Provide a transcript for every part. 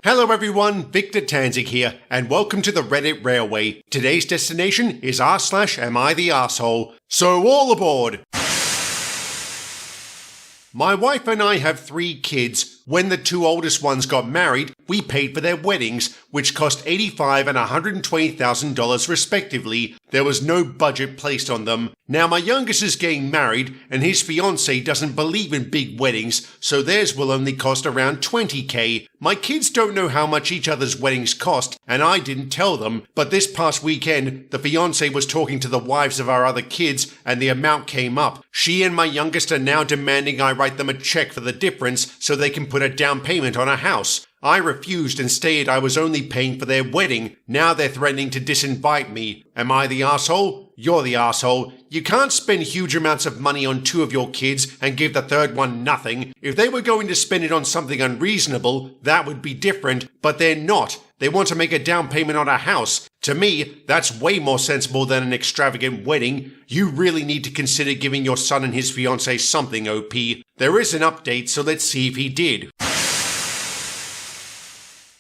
Hello everyone, Victor Tanzig here, and welcome to the Reddit Railway. Today's destination is r/am I the arsehole, so all aboard! My wife and I have 3 kids. When the 2 oldest ones got married, we paid for their weddings, which cost $85,000 and $120,000 respectively. There was no budget placed on them. Now my youngest is getting married, and his fiancée doesn't believe in big weddings, so theirs will only cost around $20,000. My kids don't know how much each other's weddings cost, and I didn't tell them, but this past weekend, the fiancée was talking to the wives of our other kids, and the amount came up. She and my youngest are now demanding I write them a check for the difference so they can put a down payment on a house. I refused and stated I was only paying for their wedding. Now they're threatening to disinvite me. Am I the arsehole? You're the arsehole. You can't spend huge amounts of money on 2 of your kids and give the 3rd one nothing. If they were going to spend it on something unreasonable, that would be different, but they're not. They want to make a down payment on a house. To me, that's way more sensible than an extravagant wedding. You really need to consider giving your son and his fiancée something, OP. There is an update, so let's see if he did.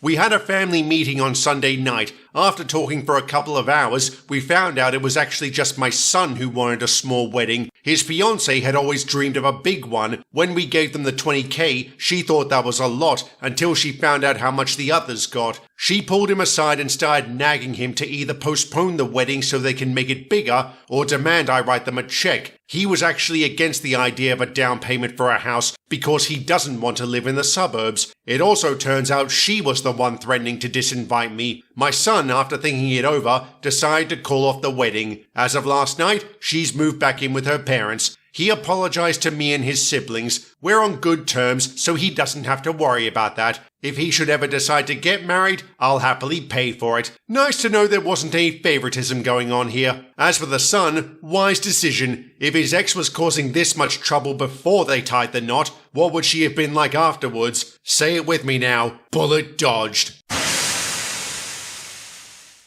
We had a family meeting on Sunday night. After talking for a couple of hours, we found out it was actually just my son who wanted a small wedding. His fiancée had always dreamed of a big one. When we gave them the $20,000, she thought that was a lot, until she found out how much the others got. She pulled him aside and started nagging him to either postpone the wedding so they can make it bigger, or demand I write them a check. He was actually against the idea of a down payment for a house because he doesn't want to live in the suburbs. It also turns out she was the one threatening to disinvite me. My son, after thinking it over, decided to call off the wedding. As of last night, she's moved back in with her parents. He apologized to me and his siblings. We're on good terms, so he doesn't have to worry about that. If he should ever decide to get married, I'll happily pay for it. Nice to know there wasn't any favoritism going on here. As for the son, wise decision. If his ex was causing this much trouble before they tied the knot, what would she have been like afterwards? Say it with me now. Bullet dodged.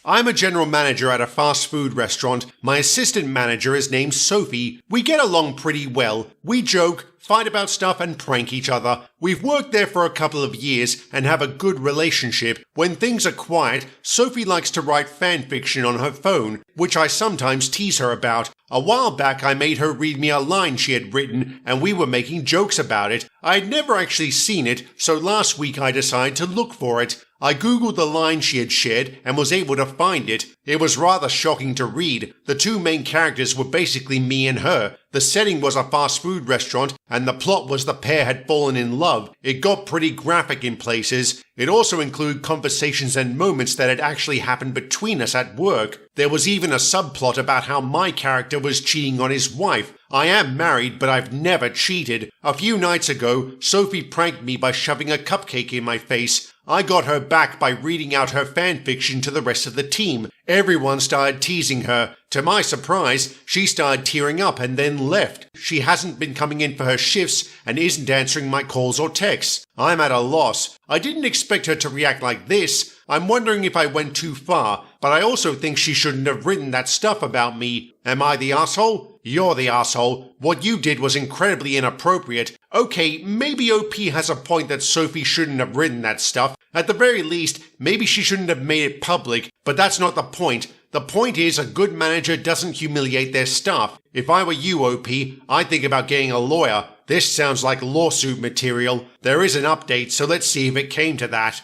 I'm a general manager at a fast food restaurant. My assistant manager is named Sophie. We get along pretty well. We joke, fight about stuff, and prank each other. We've worked there for a couple of years and have a good relationship. When things are quiet, Sophie likes to write fanfiction on her phone, which I sometimes tease her about. A while back I made her read me a line she had written, and we were making jokes about it. I had never actually seen it, so last week I decided to look for it. I googled the line she had shared and was able to find it. It was rather shocking to read. The 2 main characters were basically me and her. The setting was a fast food restaurant, and the plot was the pair had fallen in love. It got pretty graphic in places. It also included conversations and moments that had actually happened between us at work. There was even a subplot about how my character was cheating on his wife. I am married, but I've never cheated. A few nights ago, Sophie pranked me by shoving a cupcake in my face. I got her back by reading out her fanfiction to the rest of the team. Everyone started teasing her. To my surprise, she started tearing up and then left. She hasn't been coming in for her shifts and isn't answering my calls or texts. I'm at a loss. I didn't expect her to react like this. I'm wondering if I went too far, but I also think she shouldn't have written that stuff about me. Am I the arsehole? You're the arsehole. What you did was incredibly inappropriate. Okay, maybe OP has a point that Sophie shouldn't have written that stuff. At the very least, maybe she shouldn't have made it public, but that's not the point. The point is a good manager doesn't humiliate their staff. If I were you, OP, I'd think about getting a lawyer. This sounds like lawsuit material. There is an update, so let's see if it came to that.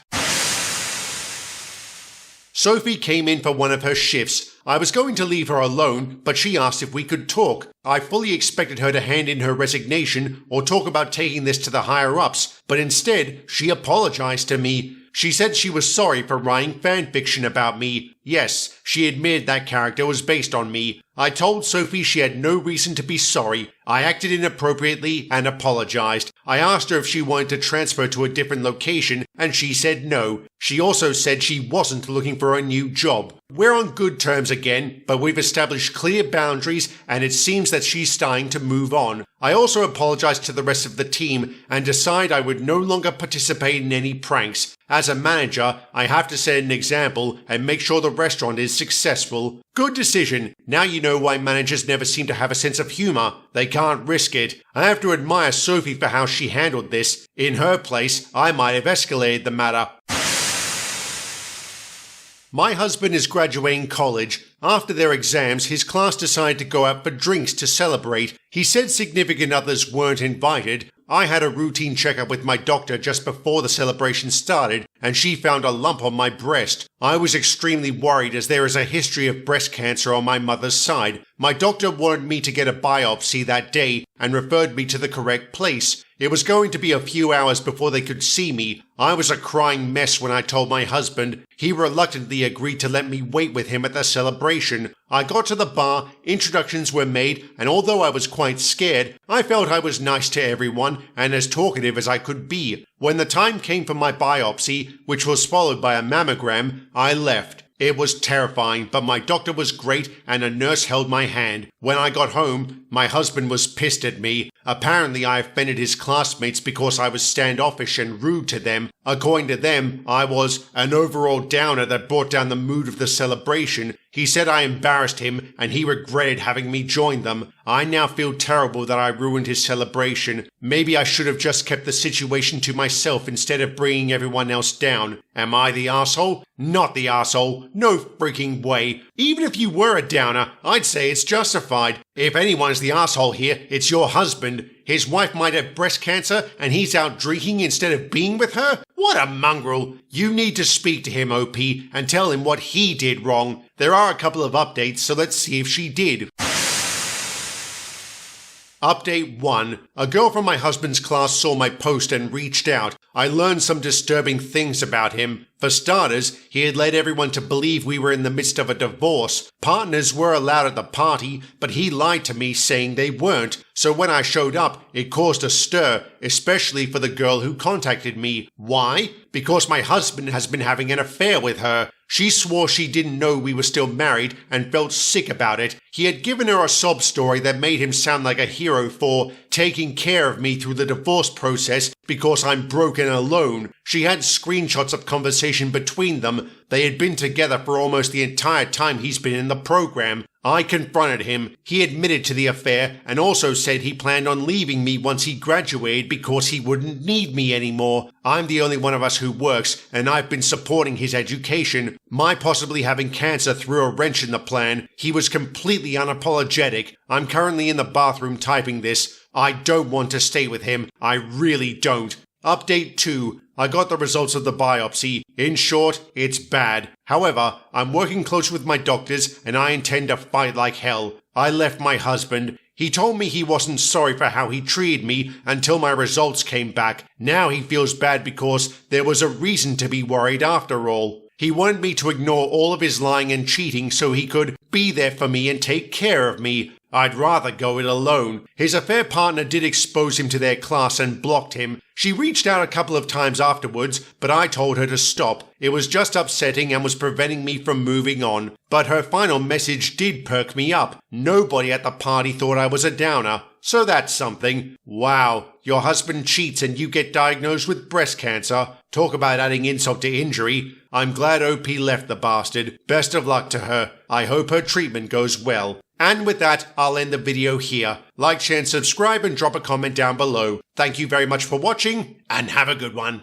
Sophie came in for one of her shifts. I was going to leave her alone, but she asked if we could talk. I fully expected her to hand in her resignation or talk about taking this to the higher-ups, but instead, she apologized to me. She said she was sorry for writing fanfiction about me. Yes, she admitted that character was based on me. I told Sophie she had no reason to be sorry. I acted inappropriately and apologized. I asked her if she wanted to transfer to a different location, and she said no. She also said she wasn't looking for a new job. We're on good terms again, but we've established clear boundaries, and it seems that she's starting to move on. I also apologized to the rest of the team and decided I would no longer participate in any pranks. As a manager, I have to set an example and make sure the restaurant is successful. Good decision. Now you know why managers never seem to have a sense of humor. They can't risk it. I have to admire Sophie for how she handled this. In her place, I might have escalated the matter. My husband is graduating college. After their exams, his class decided to go out for drinks to celebrate. He said significant others weren't invited. I had a routine checkup with my doctor just before the celebration started, and she found a lump on my breast. I was extremely worried as there is a history of breast cancer on my mother's side. My doctor wanted me to get a biopsy that day and referred me to the correct place. It was going to be a few hours before they could see me. I was a crying mess when I told my husband. He reluctantly agreed to let me wait with him at the celebration. I got to the bar, introductions were made, and although I was quite scared, I felt I was nice to everyone and as talkative as I could be. When the time came for my biopsy, which was followed by a mammogram, I left. It was terrifying, but my doctor was great and a nurse held my hand. When I got home, my husband was pissed at me. Apparently I offended his classmates because I was standoffish and rude to them. According to them, I was an overall downer that brought down the mood of the celebration. He said I embarrassed him and he regretted having me join them. I now feel terrible that I ruined his celebration. Maybe I should have just kept the situation to myself instead of bringing everyone else down. Am I the arsehole? Not the arsehole. No freaking way. Even if you were a downer, I'd say it's justified. If anyone's the arsehole here, it's your husband. His wife might have breast cancer and he's out drinking instead of being with her? What a mongrel. You need to speak to him, OP, and tell him what he did wrong. There are a couple of updates, so let's see if she did. Update 1. A girl from my husband's class saw my post and reached out. I learned some disturbing things about him. For starters, he had led everyone to believe we were in the midst of a divorce. Partners were allowed at the party, but he lied to me saying they weren't. So when I showed up, it caused a stir, especially for the girl who contacted me. Why? Because my husband has been having an affair with her. She swore she didn't know we were still married and felt sick about it. He had given her a sob story that made him sound like a hero for taking care of me through the divorce process because I'm broke and alone. She had screenshots of conversation between them. They had been together for almost the entire time he's been in the program. I confronted him. He admitted to the affair and also said he planned on leaving me once he graduated because he wouldn't need me anymore. I'm the only one of us who works, and I've been supporting his education. My possibly having cancer threw a wrench in the plan. He was completely unapologetic. I'm currently in the bathroom typing this. I don't want to stay with him. I really don't. Update 2. I got the results of the biopsy. In short, it's bad. However, I'm working close with my doctors and I intend to fight like hell. I left my husband. He told me he wasn't sorry for how he treated me until my results came back. Now he feels bad because there was a reason to be worried after all. He wanted me to ignore all of his lying and cheating so he could be there for me and take care of me. I'd rather go it alone. His affair partner did expose him to their class and blocked him. She reached out a couple of times afterwards, but I told her to stop. It was just upsetting and was preventing me from moving on. But her final message did perk me up. Nobody at the party thought I was a downer. So that's something. Wow, your husband cheats and you get diagnosed with breast cancer. Talk about adding insult to injury. I'm glad OP left the bastard. Best of luck to her. I hope her treatment goes well. And with that, I'll end the video here. Like, share, and subscribe and drop a comment down below. Thank you very much for watching, and have a good one.